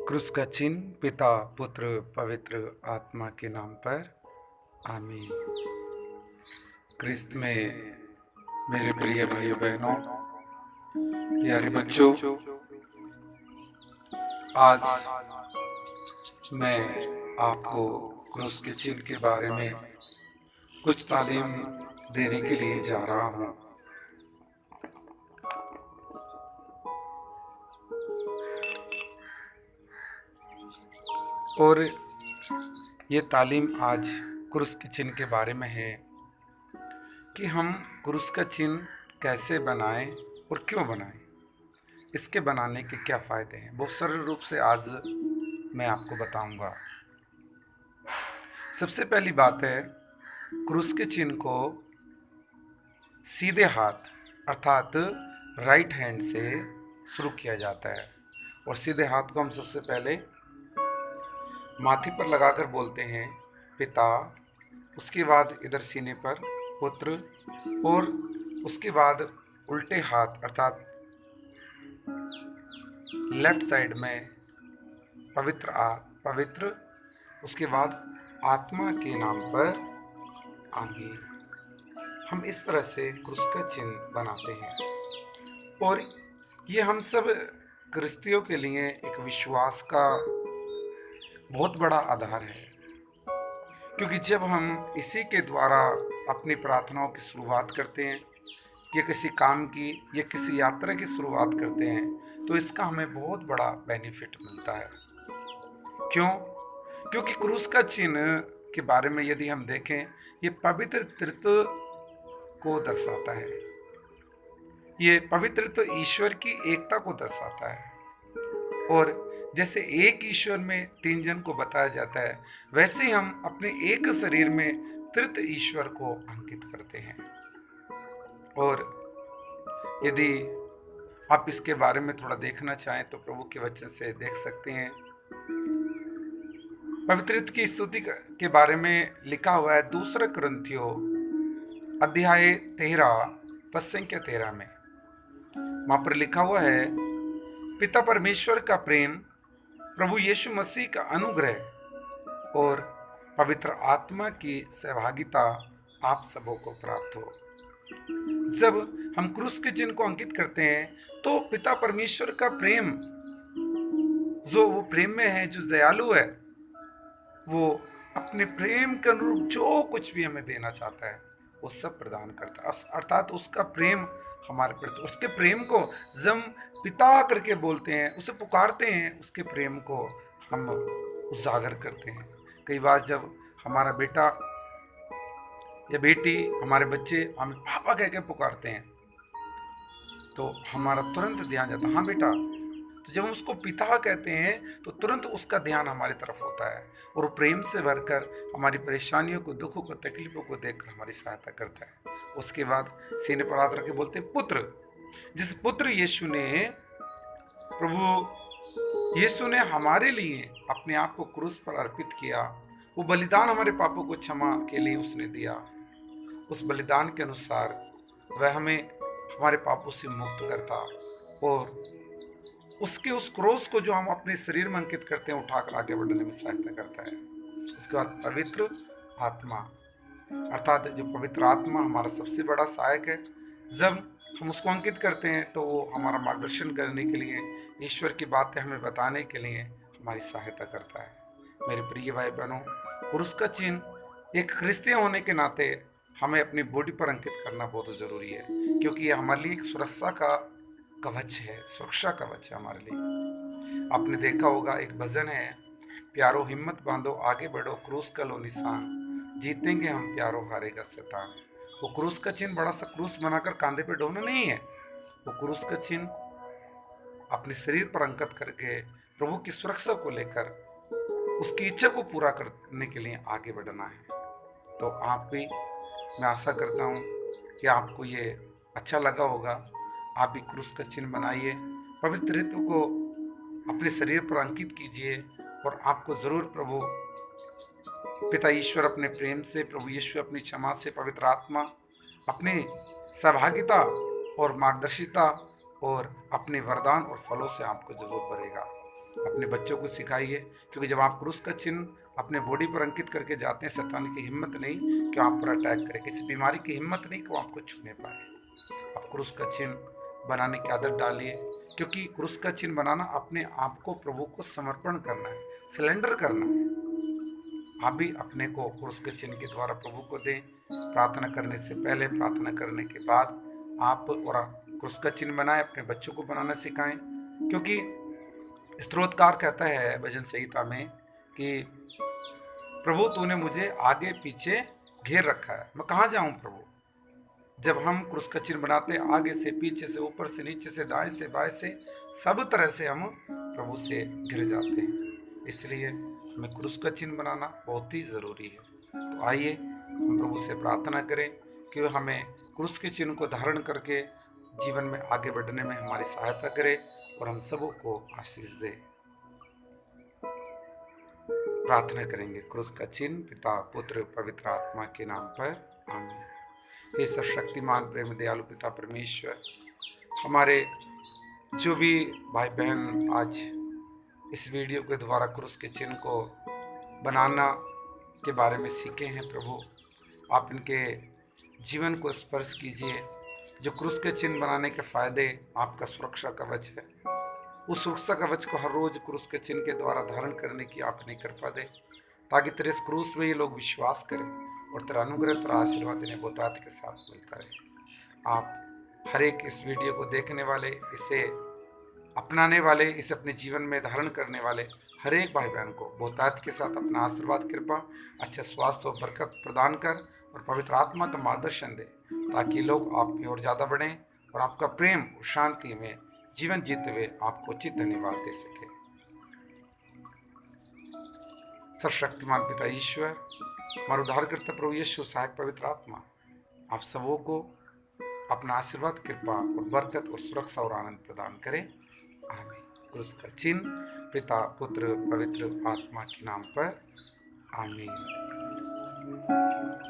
क्रूस का चिन्ह पिता पुत्र पवित्र आत्मा के नाम पर आमीन। क्रिस्त में मेरे प्रिय भाइयों बहनों, प्यारे बच्चों, आज मैं आपको क्रूस के चिन्ह के बारे में कुछ तालीम देने के लिए जा रहा हूँ। और ये तालीम आज क्रूस के चिन्ह के बारे में है कि हम क्रूस का चिन्ह कैसे बनाएं और क्यों बनाएं, इसके बनाने के क्या फ़ायदे हैं, बहुत सरल रूप से आज मैं आपको बताऊंगा। सबसे पहली बात है, क्रूस के चिन्ह को सीधे हाथ अर्थात राइट हैंड से शुरू किया जाता है। और सीधे हाथ को हम सबसे पहले माथे पर लगाकर बोलते हैं पिता, उसके बाद इधर सीने पर पुत्र, और उसके बाद उल्टे हाथ अर्थात लेफ्ट साइड में पवित्र, उसके बाद आत्मा के नाम पर आमीन। हम इस तरह से क्रूस का चिन्ह बनाते हैं और ये हम सब क्रिस्तियों के लिए एक विश्वास का बहुत बड़ा आधार है, क्योंकि जब हम इसी के द्वारा अपनी प्रार्थनाओं की शुरुआत करते हैं या किसी काम की या किसी यात्रा की शुरुआत करते हैं तो इसका हमें बहुत बड़ा बेनिफिट मिलता है। क्यों? क्योंकि क्रूस का चिन्ह के बारे में यदि हम देखें, ये पवित्र त्रित्व को दर्शाता है। ये पवित्र त्रित्व ईश्वर की एकता को दर्शाता है। और जैसे एक ईश्वर में तीन जन को बताया जाता है, वैसे हम अपने एक शरीर में त्रित्व ईश्वर को अंकित करते हैं। और यदि आप इसके बारे में थोड़ा देखना चाहें तो प्रभु के वचन से देख सकते हैं। पवित्र की स्तुति के बारे में लिखा हुआ है 2 कुरिन्थियों अध्याय 13 पद संख्या 13 में। वहां पर लिखा हुआ है, पिता परमेश्वर का प्रेम, प्रभु यीशु मसीह का अनुग्रह और पवित्र आत्मा की सहभागिता आप सबों को प्राप्त हो। जब हम क्रूस के चिन्ह को अंकित करते हैं तो पिता परमेश्वर का प्रेम, जो वो प्रेम में है, जो दयालु है, वो अपने प्रेम के अनुरूप जो कुछ भी हमें देना चाहता है वो सब प्रदान करता है। अर्थात उसका प्रेम हमारे प्रति, उसके प्रेम को जब पिता करके बोलते हैं, उसे पुकारते हैं, उसके प्रेम को हम उजागर करते हैं। कई बार जब हमारा बेटा या बेटी, हमारे बच्चे हमें पापा कह के पुकारते हैं तो हमारा तुरंत ध्यान जाता है, हाँ बेटा। तो जब हम उसको पिता कहते हैं तो तुरंत उसका ध्यान हमारी तरफ होता है और प्रेम से भरकर हमारी परेशानियों को, दुखों को, तकलीफों को देखकर हमारी सहायता करता है। उसके बाद सीने पर हाथ रख के बोलते हैं पुत्र। जिस पुत्र प्रभु यीशु ने हमारे लिए अपने आप को क्रूस पर अर्पित किया, वो बलिदान हमारे पापों को क्षमा के लिए उसने दिया। उस बलिदान के अनुसार वह हमें हमारे पापों से मुक्त करता और उसके उस क्रोस को जो हम अपने शरीर में अंकित करते हैं उठाकर आगे बढ़ने में सहायता करता है। उसके बाद पवित्र आत्मा, अर्थात जो पवित्र आत्मा हमारा सबसे बड़ा सहायक है। जब हम उसको अंकित करते हैं तो वो हमारा मार्गदर्शन करने के लिए, ईश्वर की बातें हमें बताने के लिए हमारी सहायता करता है। मेरे प्रिय भाई बहनों, क्रूस का चिन्ह एक क्रिश्चियन होने के नाते हमें अपनी बॉडी पर अंकित करना बहुत ज़रूरी है, क्योंकि ये हमारे लिए एक सुरक्षा का कवच है, सुरक्षा कवच है हमारे लिए। आपने देखा होगा एक भजन है, प्यारो हिम्मत बांधो आगे बढ़ो क्रूस का लो निशान, जीतेंगे हम प्यारो हारेगा शैतान। वो क्रूस का चिन्ह बड़ा सा क्रूस बनाकर कांधे पे ढोना नहीं है, वो क्रूस का चिन्ह अपने शरीर पर अंकित करके प्रभु की सुरक्षा को लेकर उसकी इच्छा को पूरा करने के लिए आगे बढ़ना है। तो आप भी, मैं आशा करता हूँ कि आपको ये अच्छा लगा होगा। आप भी क्रूस का चिन्ह बनाइए, पवित्र ऋतु को अपने शरीर पर अंकित कीजिए और आपको जरूर प्रभु पिता ईश्वर अपने प्रेम से, प्रभु यीशु अपनी क्षमा से, पवित्र आत्मा अपनी सहभागिता और मार्गदर्शिता और अपने वरदान और फलों से आपको जरूर बढ़ेगा। अपने बच्चों को सिखाइए, क्योंकि जब आप क्रूस का चिन्ह अपने बॉडी पर अंकित करके जाते हैं, शैतान की हिम्मत नहीं कि आप पर अटैक करे, किसी बीमारी की हिम्मत नहीं कि वो आपको छूने पाए। आप क्रूस का चिन्ह बनाने की आदत डालिए, क्योंकि क्रूस का चिन्ह बनाना अपने आप को प्रभु को समर्पण करना है, सिलेंडर करना है। आप भी अपने को क्रूस के चिन्ह के द्वारा प्रभु को दें। प्रार्थना करने से पहले, प्रार्थना करने के बाद आप और क्रूस का चिन्ह बनाएं, अपने बच्चों को बनाना सिखाएं, क्योंकि स्तोत्रकार कहता है भजन संहिता में कि प्रभु तूने मुझे आगे पीछे घेर रखा है, मैं कहाँ जाऊं प्रभु। जब हम क्रूस का चिन्ह बनाते हैं, आगे से, पीछे से, ऊपर से, नीचे से, दाएं से, बाएं से, सब तरह से हम प्रभु से घिर जाते हैं। इसलिए हमें क्रूस का चिन्ह बनाना बहुत ही ज़रूरी है। तो आइए हम प्रभु से प्रार्थना करें कि वह हमें क्रूस के चिन्ह को धारण करके जीवन में आगे बढ़ने में हमारी सहायता करे और हम सबों को आशीष दे। प्रार्थना करेंगे। क्रूस का चिन्ह पिता, पुत्र, पवित्र आत्मा के नाम पर, आमीन। हे सर्वशक्तिमान प्रेम दयालु पिता परमेश्वर, हमारे जो भी भाई बहन आज इस वीडियो के द्वारा क्रूस के चिन्ह को बनाना के बारे में सीखे हैं, प्रभु आप इनके जीवन को स्पर्श कीजिए। जो क्रूस के चिन्ह बनाने के फायदे, आपका सुरक्षा कवच है, उस सुरक्षा कवच को हर रोज क्रूस के चिन्ह के द्वारा धारण करने की आप इन्हें कृपा दे, ताकि तेरे इस क्रूस में ये लोग विश्वास करें और तेरा अनुग्रह, तेरा आशीर्वाद इन्हें बहुतायत के साथ मिलता रहे। आप हर एक इस वीडियो को देखने वाले, इसे अपनाने वाले, इसे अपने जीवन में धारण करने वाले हर एक भाई बहन को बहुतायत के साथ अपना आशीर्वाद, कृपा, अच्छा स्वास्थ्य और बरकत प्रदान कर और पवित्र आत्मा का मार्गदर्शन दे, ताकि लोग आप में और ज़्यादा बढ़ें और आपका प्रेम और शांति में जीवन जीते हुए आपको उचित धन्यवाद दे सके। सर्वशक्तिमान पिता ईश्वर, हमारा उद्धारकर्ता प्रभु यीशु, सहायक पवित्र आत्मा, आप सबों को अपना आशीर्वाद, कृपा और बरकत और सुरक्षा और आनंद प्रदान करें। आमीन। क्रूस का चिन्ह पिता, पुत्र, पवित्र आत्मा के नाम पर, आमीन।